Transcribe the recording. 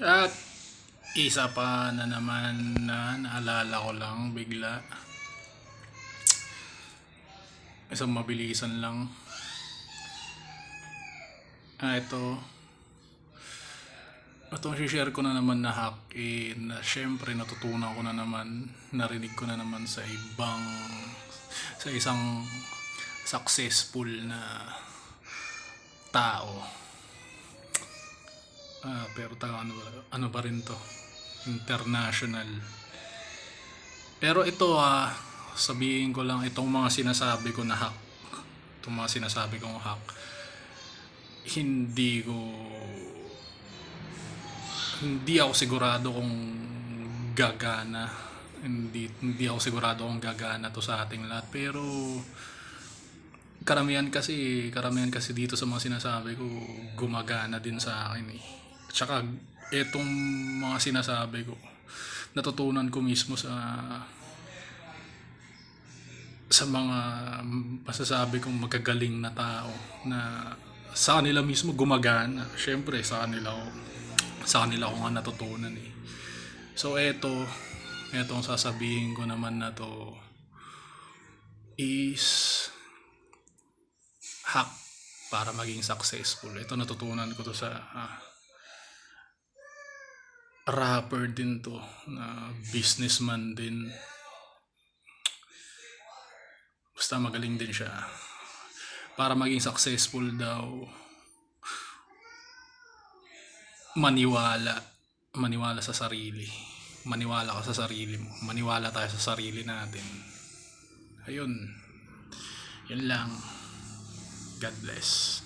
At isa pa na naman na naalala ko lang bigla. Isang mabilisan lang. Itong share ko na naman na hack na syempre natutunan ko na naman, narinig ko na naman sa isang successful na tao. Pero ano ba rin to? International. Pero ito sabihin ko lang, itong mga sinasabi ko na hack, itong mga sinasabi kong hack, hindi ako sigurado kung gagana. Hindi ako sigurado kung gagana to sa ating lahat, pero karamihan kasi dito sa mga sinasabi ko gumagana din sa akin eh. At saka etong mga sinasabi ko natutunan ko mismo sa mga masasabi kong magagaling na tao na sa kanila mismo gumagana. Syempre sa kanila ko nga natutunan eh. So etong sasabihin ko naman na to is hack para maging successful. Ito natutunan ko to sa rapper din to, na businessman din. Basta magaling din siya. Para maging successful daw, maniwala sa sarili. Maniwala ka sa sarili mo. Maniwala tayo sa sarili natin. Ayun. Yun lang. God bless.